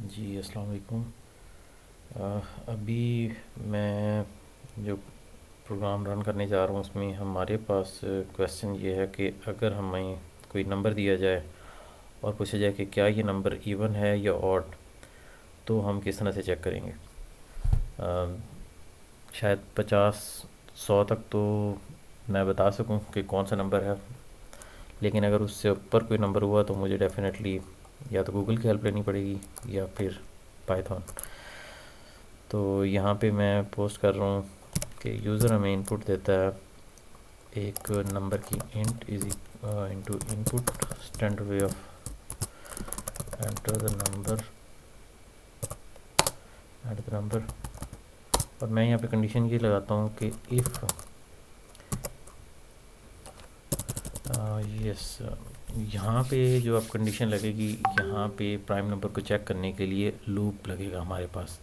जी अस्सलाम वालेकुम। अभी मैं जो प्रोग्राम रन करने जा रहा हूँ उसमें हमारे पास क्वेश्चन ये है कि अगर हमें कोई नंबर दिया जाए और पूछा जाए कि क्या ये नंबर इवन है या ऑड, तो हम किस तरह से चेक करेंगे। अ, शायद 50 100 तक तो मैं बता सकूं कि कौन सा नंबर है, लेकिन अगर उससे ऊपर कोई नंबर हुआ तो मुझे डेफिनेटली या तो गूगल की हेल्प लेनी पड़ेगी या फिर पाइथन। तो यहाँ पे मैं पोस्ट कर रहा हूँ कि यूज़र हमें इनपुट देता है एक नंबर की int is into input standard way of enter the number at the number. और मैं यहाँ पे कंडीशन ये लगाता हूँ कि इफ़ यस, यहाँ पे जो आप कंडीशन लगेगी, यहाँ पे प्राइम नंबर को चेक करने के लिए लूप लगेगा हमारे पास।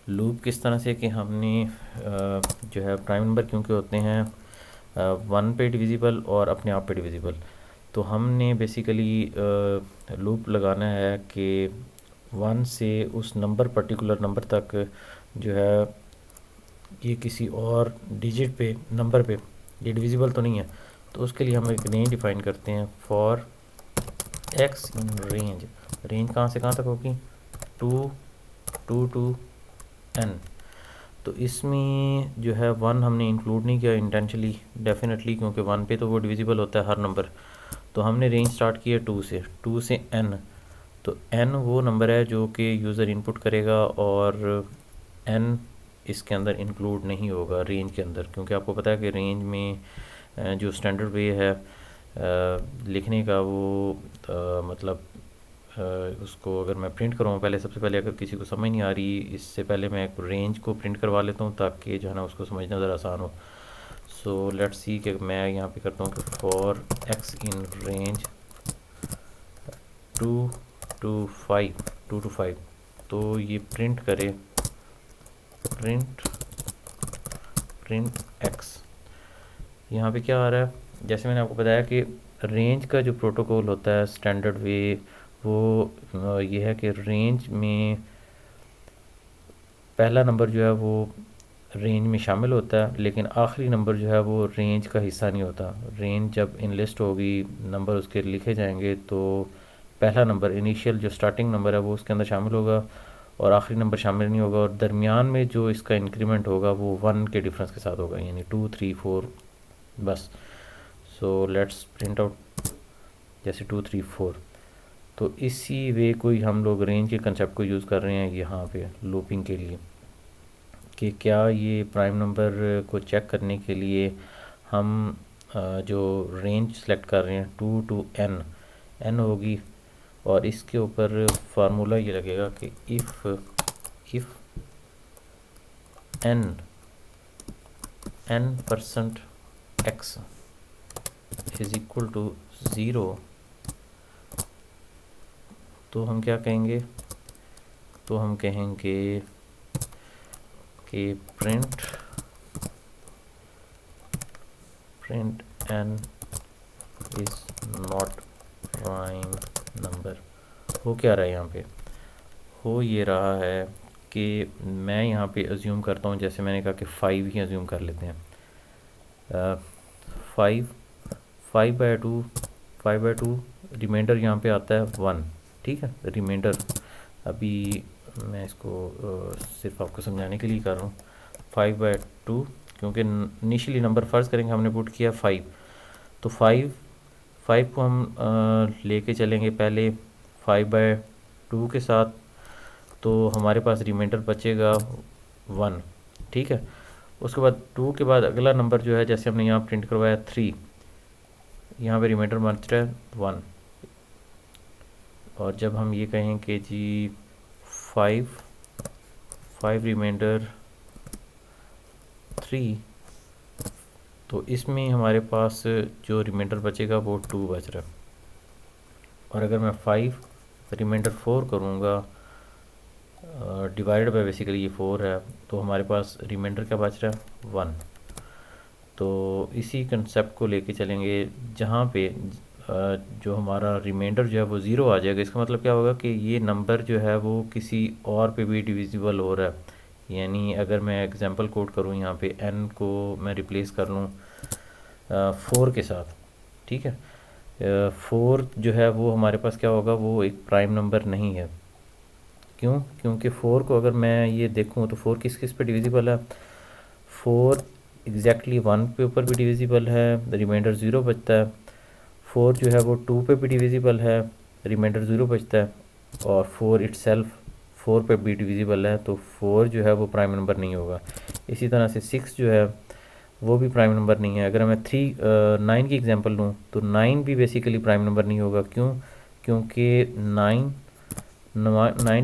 लूप किस तरह से कि हमने जो है प्राइम नंबर क्योंकि होते हैं 1 पे डिविजिबल और अपने आप पे डिविजिबल, तो हमने बेसिकली लूप लगाना है कि 1 से उस नंबर पर्टिकुलर नंबर तक जो है ये किसी और डिजिट पे नंबर पे ये डिविजिबल तो नहीं है। तो उसके लिए हम एक रेंज डिफाइन करते हैं for x in range. Range कहाँ से कहाँ तक होगी, टू टू एन। तो इसमें जो है 1 हमने इंक्लूड नहीं किया इंटेंशली डेफिनेटली, क्योंकि 1 पे तो वो डिविजिबल होता है हर नंबर। तो हमने रेंज स्टार्ट किया 2 से एन। तो एन वो नंबर है जो कि यूज़र इनपुट करेगा और एन इसके अंदर इंक्लूड नहीं होगा रेंज के अंदर, क्योंकि आपको पता है कि रेंज में जो स्टैंडर्ड वे है लिखने का वो मतलब उसको अगर मैं प्रिंट करूँ पहले, सबसे पहले अगर किसी को समझ नहीं आ रही इससे पहले मैं एक रेंज को प्रिंट करवा लेता हूँ ताकि जो है ना उसको समझना ज़रा आसान हो। सो लेट्स सी कि मैं यहाँ पे करता हूँ कि for x in range 2 to 5, तो ये प्रिंट करे प्रिंट प्रिंट एक्स। यहाँ पे क्या आ रहा है, जैसे मैंने आपको बताया कि रेंज का जो प्रोटोकॉल होता है स्टैंडर्ड वे वो ये है कि रेंज में पहला नंबर जो है वो रेंज में शामिल होता है, लेकिन आखिरी नंबर जो है वो रेंज का हिस्सा नहीं होता। रेंज जब इन लिस्ट होगी, नंबर उसके लिखे जाएंगे, तो पहला नंबर इनिशियल जो स्टार्टिंग नंबर है वो उसके अंदर शामिल होगा और आखिरी नंबर शामिल नहीं होगा, और दरमियान में जो इसका इंक्रीमेंट होगा वो 1 के डिफरेंस के साथ होगा, यानी 2 3 4 बस। सो लेट्स प्रिंट आउट जैसे 2 3 4। तो इसी वे को ही हम लोग रेंज के कंसेप्ट को यूज़ कर रहे हैं यहाँ पे लूपिंग के लिए, कि क्या ये प्राइम नंबर को चेक करने के लिए हम जो रेंज सेलेक्ट कर रहे हैं 2 टू एन, एन होगी, और इसके ऊपर फार्मूला ये लगेगा कि if n percent x is equal to 0, तो हम क्या कहेंगे, तो हम कहेंगे कि print n is not prime number. हो क्या रहा है यहाँ पे, हो ये रहा है कि मैं यहाँ पे अज्यूम करता हूँ, जैसे मैंने कहा कि 5 ही अज्यूम कर लेते हैं। 5 5/2 5/2 रिमाइंडर यहाँ पे आता है 1, ठीक है। रिमाइंडर अभी मैं इसको सिर्फ आपको समझाने के लिए कर रहा हूँ। 5/2 क्योंकि इनिशियली नंबर फ़र्ज़ करेंगे हमने पुट किया 5, तो 5 को हम लेके चलेंगे पहले 5/2 के साथ, तो हमारे पास रिमाइंडर बचेगा 1, ठीक है। उसके बाद 2 के बाद अगला नंबर जो है, जैसे हमने यहाँ प्रिंट करवाया 3, यहाँ पे रिमाइंडर बच रहा है 1। और जब हम ये कहें कि जी 5 रिमाइंडर 3, तो इसमें हमारे पास जो रिमाइंडर बचेगा वो 2 बच रहा है। और अगर मैं 5 रिमाइंडर 4 करूँगा डिवाइड बाय बेसिकली ये 4 है, तो हमारे पास रिमाइंडर क्या बच रहा है 1। तो इसी कंसेप्ट को लेके चलेंगे जहाँ पे जो हमारा रिमाइंडर जो है वो ज़ीरो आ जाएगा। इसका मतलब क्या होगा कि ये नंबर जो है वो किसी और पे भी डिविजिबल हो रहा है। यानी अगर मैं एग्जांपल कोट करूँ यहाँ पे n को मैं रिप्लेस कर लूँ 4 के साथ, ठीक है। 4 जो है वो हमारे पास क्या होगा, वो एक प्राइम नंबर नहीं है। क्यों? क्योंकि 4 को अगर मैं ये देखूँ तो 4 किस किस पे डिविजिबल है, 4 एग्जैक्टली 1 के ऊपर भी डिविजिबल है, रिमाइंडर 0 बचता है। 4 जो है वो 2 पे भी डिविजिबल है, रिमाइंडर 0 बचता है। और 4 इटसेल्फ 4 पे भी डिविजिबल है, तो 4 जो है वो प्राइम नंबर नहीं होगा। इसी तरह से 6 जो है वो भी प्राइम नंबर नहीं है। अगर मैं 9 की एग्जांपल लूँ तो 9 भी बेसिकली प्राइम नंबर नहीं होगा। क्यों? क्योंकि 9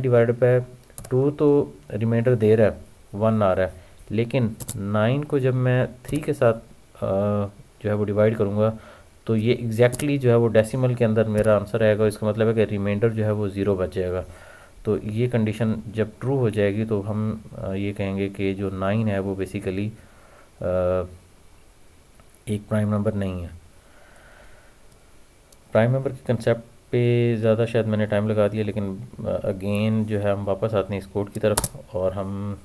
डिवाइड बाय 2 तो रिमाइंडर दे रहा है, 1 आ रहा है, लेकिन 9 को जब मैं 3 के साथ जो है वो डिवाइड करूँगा तो ये एग्जैक्टली जो है वो डेसिमल के अंदर मेरा आंसर आएगा। इसका मतलब है कि रिमाइंडर जो है वो 0 बच जाएगा। तो ये कंडीशन जब ट्रू हो जाएगी तो हम ये कहेंगे कि जो 9 है वो बेसिकली एक प्राइम नंबर नहीं है। प्राइम नंबर के कंसेप्ट पे ज़्यादा शायद मैंने टाइम लगा दिया, लेकिन अगेन जो है हम वापस आते हैं इस कोड की तरफ और हम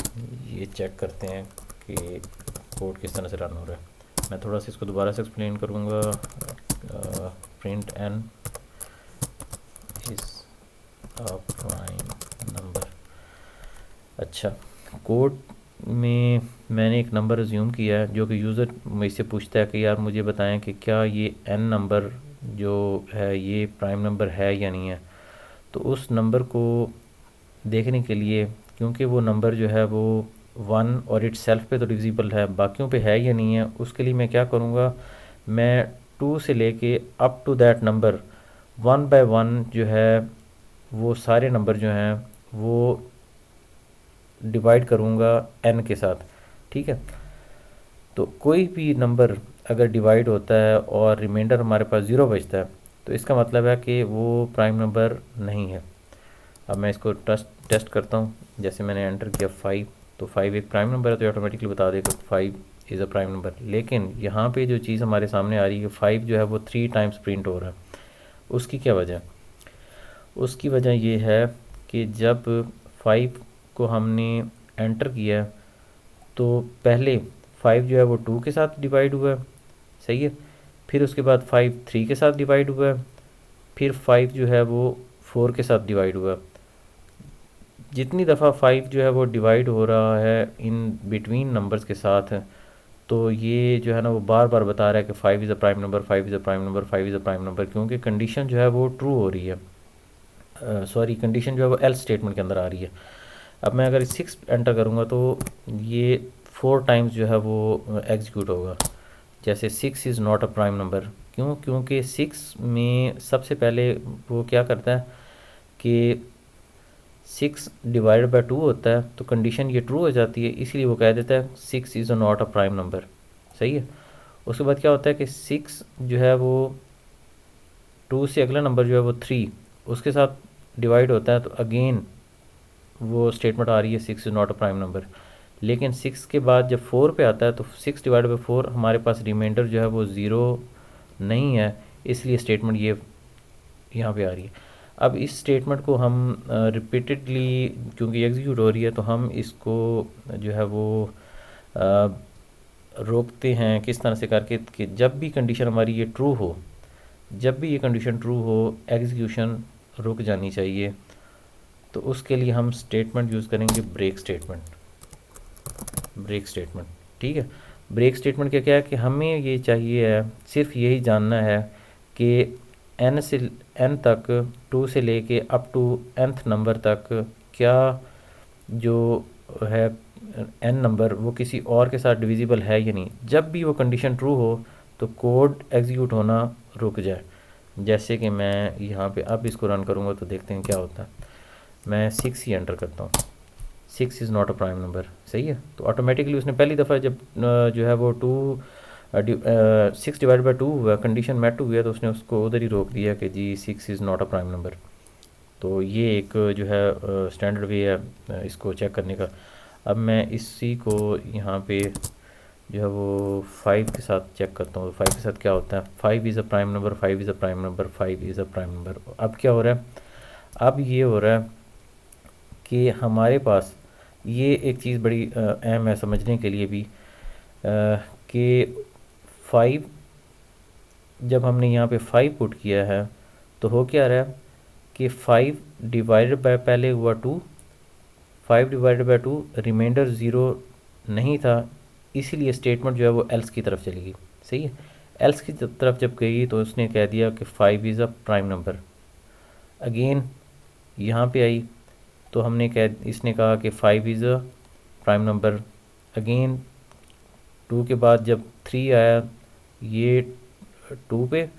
ये चेक करते हैं कि कोड किस तरह से रन हो रहा है। मैं थोड़ा सा इसको दोबारा से एक्सप्लेन करूँगा। Print n is a prime number. अच्छा, कोड में मैंने एक नंबर अज्यूम किया है जो कि यूज़र मुझसे पूछता है कि यार मुझे बताएं कि क्या ये n नंबर जो है ये प्राइम नंबर है या नहीं है। तो उस नंबर को देखने के लिए, क्योंकि वो नंबर जो है वो 1 और इट सेल्फ पे तो डिविजिबल है, बाकियों पे है या नहीं है, उसके लिए मैं क्या करूँगा, मैं 2 से लेके up to that number 1 by 1 जो है वो सारे नंबर जो हैं वो डिवाइड करूँगा n के साथ, ठीक है। तो कोई भी नंबर अगर डिवाइड होता है और रिमाइंडर हमारे पास 0 बचता है तो इसका मतलब है कि वो प्राइम नंबर नहीं है। अब मैं इसको टेस्ट करता हूँ। जैसे मैंने एंटर किया 5, तो 5 एक प्राइम नंबर है तो ऑटोमेटिकली बता देगा 5 इज़ अ प्राइम नंबर। लेकिन यहाँ पे जो चीज़ हमारे सामने आ रही है 5 जो है वो 3 टाइम्स प्रिंट हो रहा है। उसकी क्या वजह? उसकी वजह ये है कि जब 5 को हमने एंटर किया तो पहले 5 जो है वो 2 के साथ डिवाइड हुआ है, सही है। फिर उसके बाद 5 3 के साथ डिवाइड हुआ है, फिर 5 जो है वो 4 के साथ डिवाइड हुआ है। जितनी दफ़ा 5 जो है वो डिवाइड हो रहा है इन बिटवीन नंबर्स के साथ, तो ये जो है ना वो बार बार बता रहा है कि 5 is a prime number, 5 is a prime number, 5 is a prime number, क्योंकि कंडीशन जो है वो ट्रू हो रही है। सॉरी, कंडीशन जो है वो एल्स स्टेटमेंट के अंदर आ रही है। अब मैं अगर 6 एंटर करूँगा तो ये 4 टाइम्स जो है वो एग्जीक्यूट होगा। जैसे 6 is not a prime number. क्यों? क्योंकि 6 में सबसे पहले वो क्या करता है कि 6 डिवाइड बाय 2 होता है, तो कंडीशन ये ट्रू हो जाती है, इसलिए वो कह देता है 6 is not a prime number, सही है। उसके बाद क्या होता है कि 6 जो है वो 2 से अगला नंबर जो है वो 3 उसके साथ डिवाइड होता है, तो अगेन वो स्टेटमेंट आ रही है 6 is not a prime number. लेकिन 6 के बाद जब 4 पे आता है तो 6 डिवाइड बाई 4 हमारे पास रिमाइंडर जो है वो 0 नहीं है, इसलिए स्टेटमेंट ये यहाँ पे आ रही है। अब इस स्टेटमेंट को हम रिपीटेडली क्योंकि एग्जीक्यूट हो रही है तो हम इसको जो है वो रोकते हैं किस तरह से करके कि जब भी कंडीशन हमारी ये ट्रू हो, जब भी ये कंडीशन ट्रू हो एग्जीक्यूशन रुक जानी चाहिए। तो उसके लिए हम स्टेटमेंट यूज़ करेंगे ब्रेक स्टेटमेंट। ब्रेक स्टेटमेंट, ठीक है। ब्रेक स्टेटमेंट क्या क्या है कि हमें ये चाहिए है, सिर्फ यही जानना है कि n से n तक 2 से लेके अप टू nth नंबर तक क्या जो है n नंबर वो किसी और के साथ डिविजिबल है या नहीं। जब भी वो कंडीशन ट्रू हो तो कोड एग्जीक्यूट होना रुक जाए। जैसे कि मैं यहाँ पे अब इसको रन करूँगा तो देखते हैं क्या होता है। मैं 6 ही एंटर करता हूँ, 6 is not a prime number, सही है। तो ऑटोमेटिकली उसने पहली दफ़ा जब जो है वो 6 डिवाइड बाई 2 हुआ, कंडीशन मेट हुई है, तो उसने उसको उधर ही रोक दिया कि जी 6 is not a prime number. तो ये एक जो है स्टैंडर्ड वे है इसको चेक करने का। अब मैं इसी को यहाँ पे जो है वो 5 के साथ चेक करता हूँ। 5 के साथ क्या होता है, 5 is a prime number, 5 is a prime number, 5 is a prime number. अब क्या हो रहा है, अब ये हो रहा है कि हमारे पास ये एक चीज़ बड़ी अहम है समझने के लिए भी, कि 5, जब हमने यहाँ पे 5 पुट किया है तो हो क्या रहा है कि 5 डिवाइडेड बाय पहले हुआ 2, 5 डिवाइडेड बाय 2, रिमाइंडर 0 नहीं था, इसीलिए स्टेटमेंट जो है वो एल्स की तरफ चली गई। सही है, एल्स की तरफ जब गई तो उसने कह दिया कि 5 is a prime number. Again यहाँ पे आई तो हमने कह इसने कहा कि 5 is a prime number. Again 2 के बाद जब 3 आया, ये 2 पे,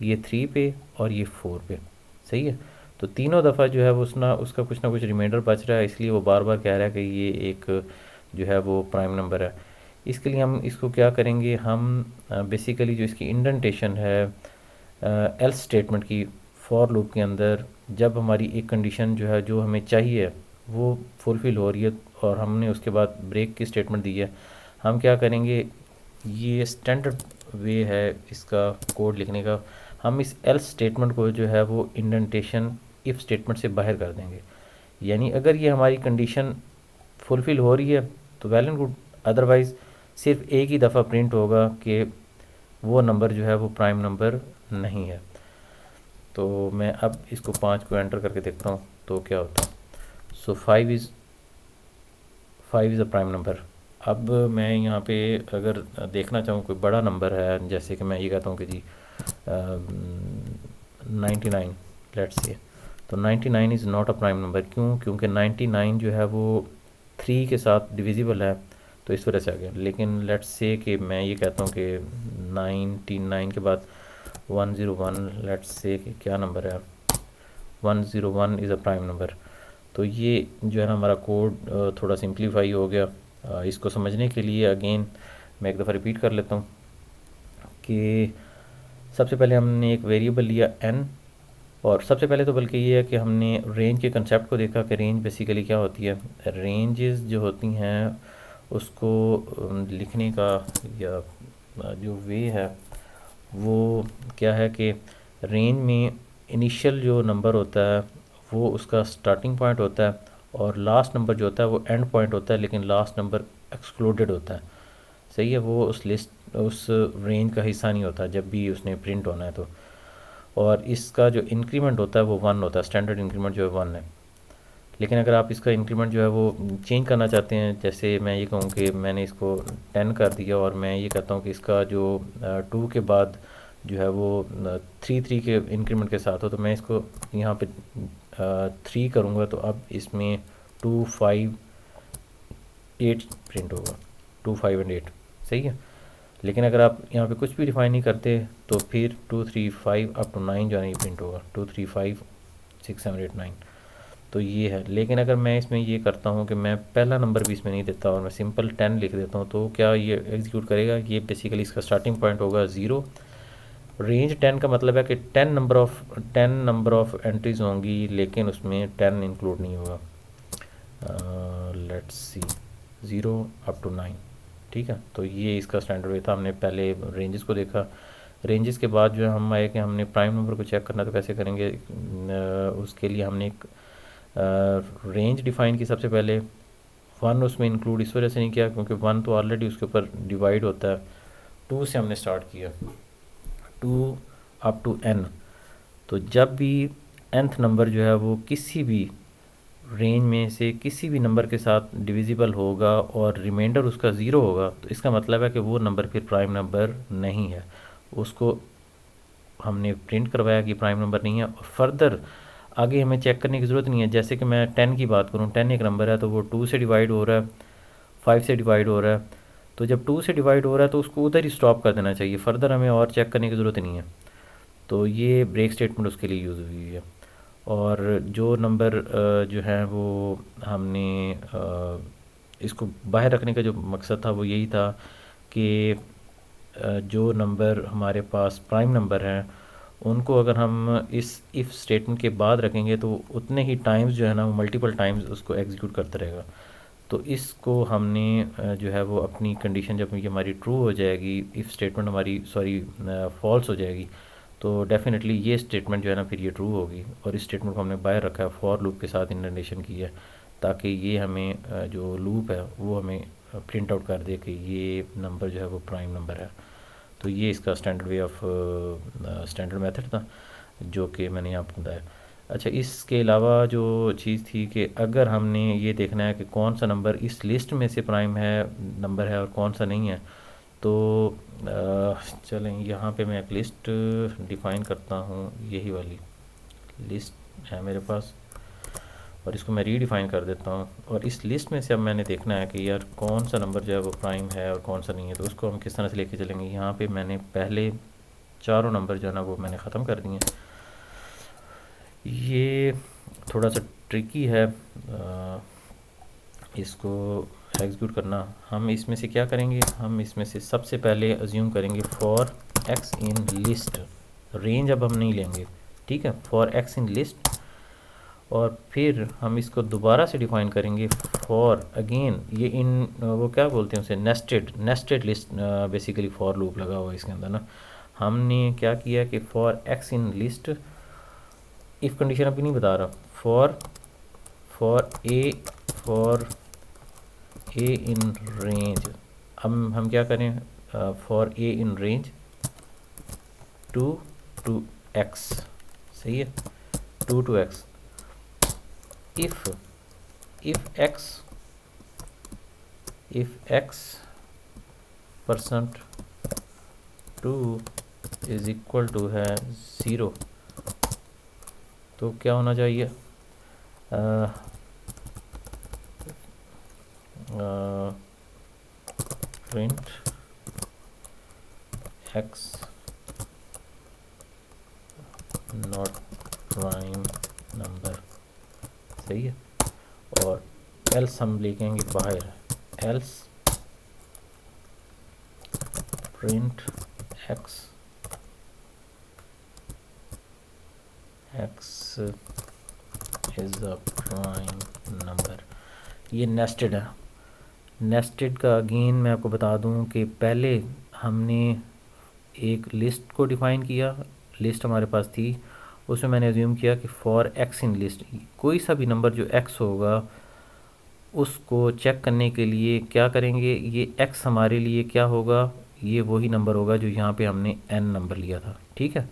ये 3 पे और ये 4 पे। सही है, तो तीनों दफ़ा जो है वो उसका कुछ ना कुछ रिमाइंडर बच रहा है, इसलिए वो बार बार कह रहा है कि ये एक जो है वो प्राइम नंबर है। इसके लिए हम इसको क्या करेंगे, हम बेसिकली जो इसकी इंडेंटेशन है एल्स स्टेटमेंट की फॉर लूप के अंदर, जब हमारी एक कंडीशन जो है जो हमें चाहिए वो फुलफ़िल हो रही है और हमने उसके बाद ब्रेक की स्टेटमेंट दी है, हम क्या करेंगे, ये स्टैंडर्ड वे है इसका कोड लिखने का, हम इस एल्स स्टेटमेंट को जो है वो इंडेंटेशन इफ़ स्टेटमेंट से बाहर कर देंगे। यानी अगर ये हमारी कंडीशन फुलफ़िल हो रही है तो वेल एंड गुड, अदरवाइज़ सिर्फ एक ही दफ़ा प्रिंट होगा कि वो नंबर जो है वो प्राइम नंबर नहीं है। तो मैं अब इसको 5 को एंटर करके देखता हूँ तो क्या होता है। सो 5 इज़ अ प्राइम नंबर। अब मैं यहाँ पे अगर देखना चाहूँ कोई बड़ा नंबर है, जैसे कि मैं ये कहता हूँ कि जी 99 लेट्स से, तो 99 is not a prime number. क्यों? क्योंकि 99 जो है वो 3 के साथ डिविजिबल है, तो इस वजह से आ गया। लेकिन लेट्स से कि मैं ये कहता हूँ कि 99 के बाद 101, लेट्स से कि क्या नंबर है, 101 इज़ अ प्राइम नंबर। तो ये जो है ना हमारा कोड थोड़ा सिंप्लीफाई हो गया। इसको समझने के लिए अगेन मैं एक दफ़ा रिपीट कर लेता हूँ कि सबसे पहले हमने एक वेरिएबल लिया n, और सबसे पहले तो बल्कि ये है कि हमने रेंज के कंसेप्ट को देखा कि रेंज बेसिकली क्या होती है। रेंजेस जो होती हैं उसको लिखने का या जो वे है वो क्या है कि रेंज में इनिशियल जो नंबर होता है वो उसका स्टार्टिंग पॉइंट होता है, और लास्ट नंबर जो होता है वो एंड पॉइंट होता है, लेकिन लास्ट नंबर एक्सक्लूडेड होता है। सही है, वो उस लिस्ट उस रेंज का हिस्सा नहीं होता जब भी उसने प्रिंट होना है तो। और इसका जो इंक्रीमेंट होता है वो 1 होता है, स्टैंडर्ड इंक्रीमेंट जो है 1 है। लेकिन अगर आप इसका इंक्रीमेंट जो है वो चेंज करना चाहते हैं, जैसे मैं ये कहूँ कि मैंने इसको 10 कर दिया और मैं ये कहता हूँ कि इसका जो 2 के बाद जो है वो 3 के इंक्रीमेंट के साथ हो, तो मैं इसको यहाँ पे 3 करूँगा, तो अब इसमें 2, 5, 8 प्रिंट होगा, 2, 5 एंड 8। सही है, लेकिन अगर आप यहाँ पे कुछ भी डिफाइन नहीं करते तो फिर 2, 3, 5 अप टू 9 जो है ना ये प्रिंट होगा, 2, 3, 5, 6, 7, 8, 9। तो ये है। लेकिन अगर मैं इसमें ये करता हूँ कि मैं पहला नंबर भी इसमें नहीं देता और मैं सिंपल 10 लिख देता हूँ, तो क्या ये एग्जीक्यूट करेगा? ये बेसिकली इसका स्टार्टिंग पॉइंट होगा 0। रेंज 10 का मतलब है कि 10 नंबर ऑफ एंट्रीज होंगी, लेकिन उसमें 10 इंक्लूड नहीं होगा। Let's see 0 up to 9। ठीक है, तो ये इसका स्टैंडर्ड वे था। हमने पहले रेंजेस को देखा। रेंजेस के बाद जो है हम आए कि हमने प्राइम नंबर को चेक करना, तो कैसे करेंगे? उसके लिए हमने एक रेंज डिफ़ाइन की सबसे पहले। 1 उसमें इंक्लूड इस वजह से नहीं किया क्योंकि 1 तो ऑलरेडी उसके ऊपर डिवाइड होता है। 2 से हमने स्टार्ट किया, 2 अप टू n। तो जब भी nth नंबर जो है वो किसी भी रेंज में से किसी भी नंबर के साथ डिविजिबल होगा और रिमाइंडर उसका 0 होगा, तो इसका मतलब है कि वो नंबर फिर प्राइम नंबर नहीं है। उसको हमने प्रिंट करवाया कि प्राइम नंबर नहीं है, और फर्दर आगे हमें चेक करने की ज़रूरत नहीं है। जैसे कि मैं 10 की बात करूँ, 10 एक नंबर है तो वो 2 से डिवाइड हो रहा है, 5 से डिवाइड हो रहा है, तो जब 2 से डिवाइड हो रहा है तो उसको उधर ही स्टॉप कर देना चाहिए, फर्दर हमें और चेक करने की ज़रूरत नहीं है। तो ये ब्रेक स्टेटमेंट उसके लिए यूज़ हुई है। और जो नंबर जो है वो हमने इसको बाहर रखने का जो मकसद था वो यही था कि जो नंबर हमारे पास प्राइम नंबर हैं उनको अगर हम इस इफ़ स्टेटमेंट के बाद रखेंगे तो उतने ही टाइम्स जो है ना वो मल्टीपल टाइम्स उसको एग्जीक्यूट करता रहेगा। तो इसको हमने जो है वो अपनी कंडीशन जब ये हमारी ट्रू हो जाएगी, इफ़ स्टेटमेंट हमारी फॉल्स हो जाएगी, तो डेफिनेटली ये स्टेटमेंट जो है ना फिर ये ट्रू होगी। और इस स्टेटमेंट को हमने बाहर रखा है, फॉर लूप के साथ इंडेंटेशन की है, ताकि ये हमें जो लूप है वो हमें प्रिंट आउट कर दे कि ये नंबर जो है वो प्राइम नंबर है। तो ये इसका स्टैंडर्ड मेथड था जो कि मैंने आपको बताया। अच्छा, इसके अलावा जो चीज़ थी कि अगर हमने ये देखना है कि कौन सा नंबर इस लिस्ट में से प्राइम नंबर है और कौन सा नहीं है, तो चलें यहाँ पे मैं एक लिस्ट डिफ़ाइन करता हूँ। यही वाली लिस्ट है मेरे पास और इसको मैं रीडिफ़ाइन कर देता हूँ। और इस लिस्ट में से अब मैंने देखना है कि यार कौन सा नंबर जो है वो प्राइम है और कौन सा नहीं है। तो उसको हम किस तरह से लेके चलेंगे, यहाँ पे मैंने पहले चारों नंबर जो है ना वो मैंने ख़त्म कर दिए। ये थोड़ा सा ट्रिकी है इसको एग्जीक्यूट करना। हम इसमें से क्या करेंगे, हम इसमें से सबसे पहले अज्यूम करेंगे for x in list. Range अब हम नहीं लेंगे, ठीक है, फॉर एक्स इन लिस्ट। और फिर हम इसको दोबारा से डिफाइन करेंगे फॉर अगेन, ये इन वो क्या बोलते हैं उसे, nested list. Basically for loop लगा हुआ है इसके अंदर ना। हमने क्या किया कि for x in list, if condition अभी नहीं बता रहा, फॉर ए इन रेंज। हम क्या करें, for a in range two x, सही है, two x. if x percent two is equal to है 0, तो क्या होना चाहिए, print x not prime number, सही है। और एल्स हम लिखेंगे बाहर, else print x is a prime number. ये नेस्टेड है। नेस्टेड का अगेन मैं आपको बता दूं कि पहले हमने एक लिस्ट को डिफ़ाइन किया, लिस्ट हमारे पास थी, उसमें मैंने अज्यूम किया कि फॉर एक्स इन लिस्ट, कोई सा भी नंबर जो एक्स होगा उसको चेक करने के लिए क्या करेंगे, ये एक्स हमारे लिए क्या होगा, ये वही नंबर होगा जो यहाँ पे हमने एन नंबर लिया था, ठीक है,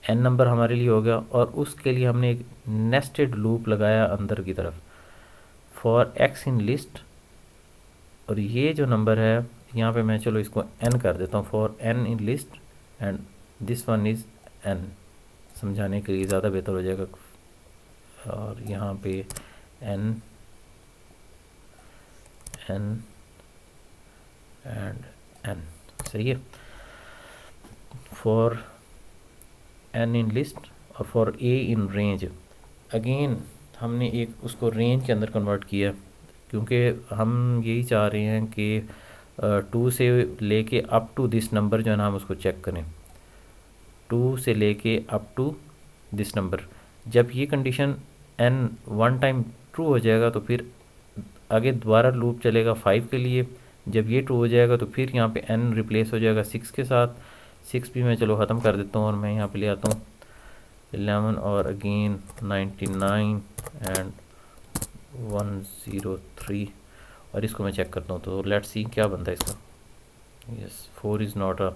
एन नंबर हमारे लिए हो गया। और उसके लिए हमने एक नेस्टेड लूप लगाया अंदर की तरफ, फॉर एक्स इन लिस्ट। और ये जो नंबर है यहाँ पे मैं चलो इसको एन कर देता हूँ, for n in list and this one is n, समझाने के लिए ज़्यादा बेहतर हो जाएगा। और यहाँ पे एन एन एंड एन, सही है, फॉर एन इन लिस्ट और for a in range. Again हमने एक उसको रेंज के अंदर कन्वर्ट किया, क्योंकि हम यही चाह रहे हैं कि 2 से लेके अप टू दिस नंबर जो है ना हम उसको चेक करें, 2 से लेके अप टू दिस नंबर। जब ये condition n one time true हो जाएगा तो फिर आगे दोबारा लूप चलेगा 5 के लिए। जब ये ट्रू हो जाएगा तो फिर यहाँ पे n रिप्लेस हो जाएगा 6 के साथ। 6 भी मैं चलो ख़त्म कर देता हूँ और मैं यहाँ पे ले आता हूँ 11 और अगेन 99 एंड 103 और इसको मैं चेक करता हूँ। तो लेट्स सी क्या बनता है इसका। Yes, 4 is not a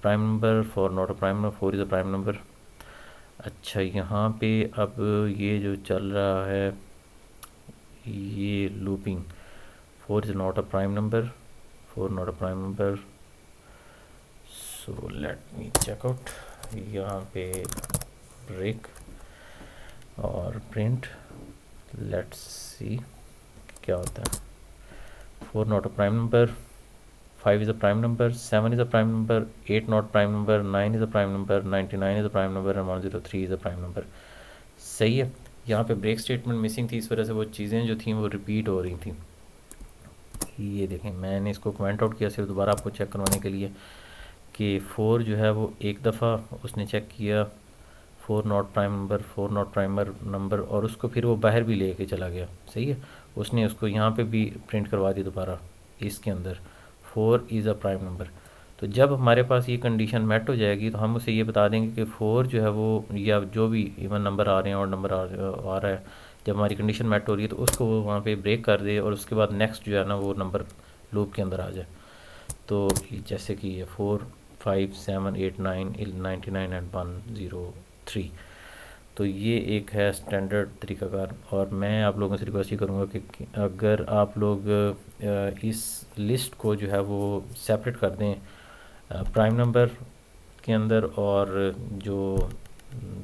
prime number, 4 not a prime number, 4 is a prime number. अच्छा, यहाँ पे अब ये जो चल रहा है ये looping, 4 is not a prime number, 4 not a prime number. So let me check out, यहाँ पे ब्रेक और प्रिंट, लेट्स सी क्या होता है। 4 not a prime number, 5 is a prime number, 7 is a prime number, 8 not prime number, 9 is a prime number, 99 is a prime number and 103 is a prime number। सही है। यहाँ पे break statement missing थी, इस वजह से वो चीज़ें जो थी वो रिपीट हो रही थी। ये देखें, मैंने इसको कमेंट आउट किया सिर्फ दोबारा आपको चेक करवाने के लिए कि 4 जो है वो एक दफ़ा उसने चेक किया, 4 not prime number, 4 not primer number, और उसको फिर वो बाहर भी लेके चला गया, सही है। उसने उसको यहाँ पे भी प्रिंट करवा दी दोबारा इसके अंदर 4 इज़ अ प्राइम नंबर। तो जब हमारे पास ये कंडीशन मेट हो जाएगी तो हम उसे ये बता देंगे कि 4 जो है वो, या जो भी इवन नंबर आ रहे हैं और नंबर आ रहा है, जब हमारी कंडीशन मेट हो रही है तो उसको वो वहाँ पे ब्रेक कर दे और उसके बाद नेक्स्ट जो है ना वो नंबर लूप के अंदर आ जाए। तो जैसे कि ये 4 5 7 8 9 99 एंड 103। तो ये एक है स्टैंडर्ड तरीकाकार। और मैं आप लोगों से रिक्वेस्ट ये करूँगा कि अगर आप लोग इस लिस्ट को जो है वो सेपरेट कर दें प्राइम नंबर के अंदर और जो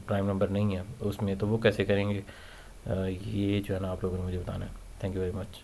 प्राइम नंबर नहीं है उसमें, तो वो कैसे करेंगे ये जो है ना आप लोगों ने मुझे बताना है। Thank you very much.